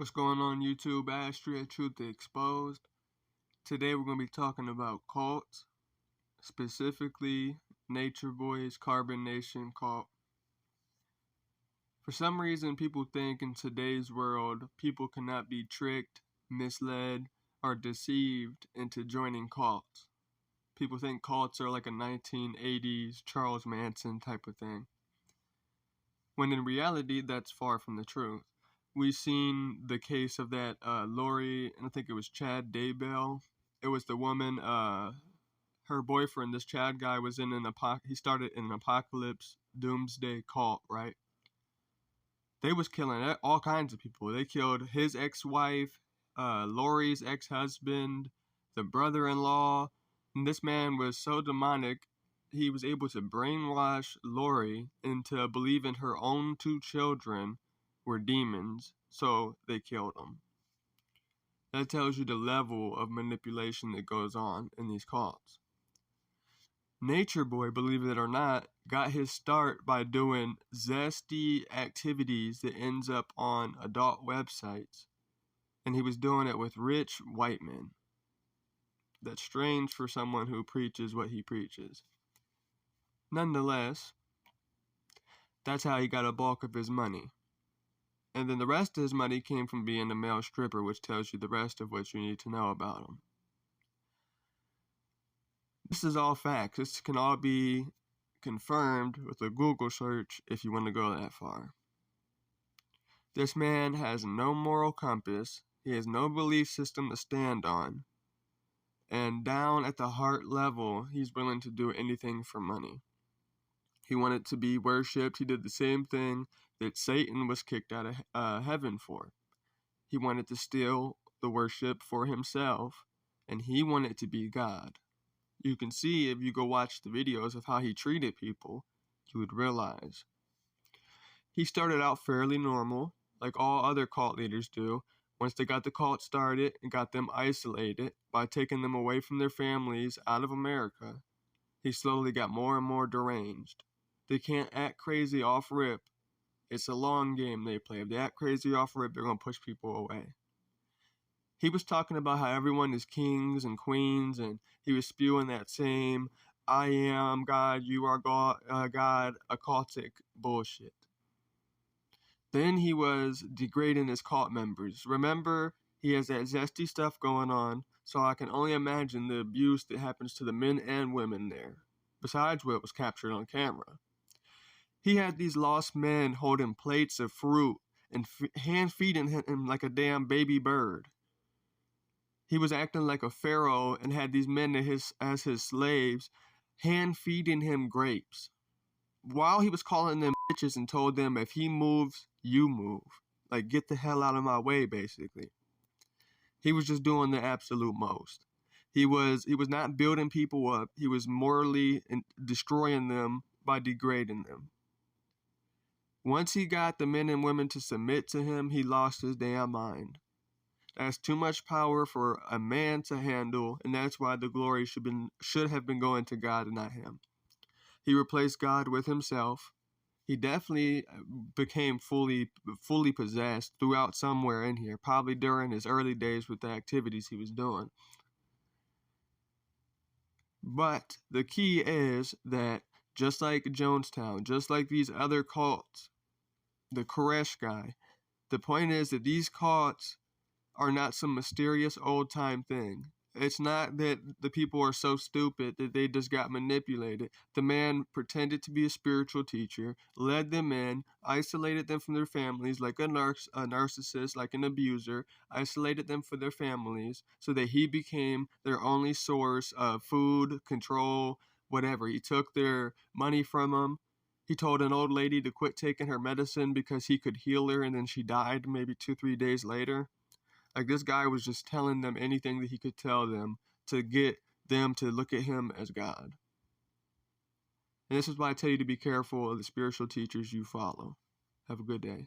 What's going on YouTube? Astria Truth Exposed. Today we're going to be talking about cults, specifically Natureboy's Carbon Nation cult. For some reason, people think in today's world, people cannot be tricked, misled, or deceived into joining cults. People think cults are like a 1980s Charles Manson type of thing, when in reality, that's far from the truth. We've seen the case of that Lori, and I think it was Chad Daybell. It was the woman, her boyfriend, this Chad guy, was in he started in an apocalypse doomsday cult, right? They was killing all kinds of people. They killed his ex-wife, Lori's ex-husband, the brother-in-law. And this man was so demonic, he was able to brainwash Lori into believing her own two children were demons, so they killed them. That tells you the level of manipulation that goes on in these cults. Natureboy, believe it or not, got his start by doing zesty activities that ends up on adult websites. And he was doing it with rich white men. That's strange for someone who preaches what he preaches. Nonetheless, that's how he got a bulk of his money. And then the rest of his money came from being a male stripper, which tells you the rest of what you need to know about him. This is all facts. This can all be confirmed with a Google search if you want to go that far. This man has no moral compass. He has no belief system to stand on. And down at the heart level, he's willing to do anything for money. He wanted to be worshipped. He did the same thing that Satan was kicked out of heaven for. He wanted to steal the worship for himself, and he wanted to be God. You can see if you go watch the videos of how he treated people, you would realize. He started out fairly normal, like all other cult leaders do. Once they got the cult started and got them isolated by taking them away from their families out of America, he slowly got more and more deranged. They can't act crazy off rip. It's a long game they play. If they act crazy off rip, they're going to push people away. He was talking about how everyone is kings and queens, and he was spewing that same, I am God, you are God, occultic bullshit. Then he was degrading his cult members. Remember, he has that zesty stuff going on, so I can only imagine the abuse that happens to the men and women there, besides what was captured on camera. He had these lost men holding plates of fruit and hand feeding him like a damn baby bird. He was acting like a pharaoh and had these men as his slaves, hand feeding him grapes. While he was calling them bitches and told them, if he moves, you move. Like, get the hell out of my way, basically. He was just doing the absolute most. He was not building people up. He was morally destroying them by degrading them. Once he got the men and women to submit to him, he lost his damn mind. That's too much power for a man to handle, and that's why the glory should have been going to God and not him. He replaced God with himself. He definitely became fully possessed throughout somewhere in here, probably during his early days with the activities he was doing. But the key is that just like Jonestown, just like these other cults, the Koresh guy, the point is that these cults are not some mysterious old-time thing. It's not that the people are so stupid that they just got manipulated. The man pretended to be a spiritual teacher, led them in, isolated them from their families like a narcissist, like an abuser, isolated them from their families so that he became their only source of food, control, whatever. He took their money from them. He told an old lady to quit taking her medicine because he could heal her, and then she died maybe 2-3 days later. Like, this guy was just telling them anything that he could tell them to get them to look at him as God. And this is why I tell you to be careful of the spiritual teachers you follow. Have a good day.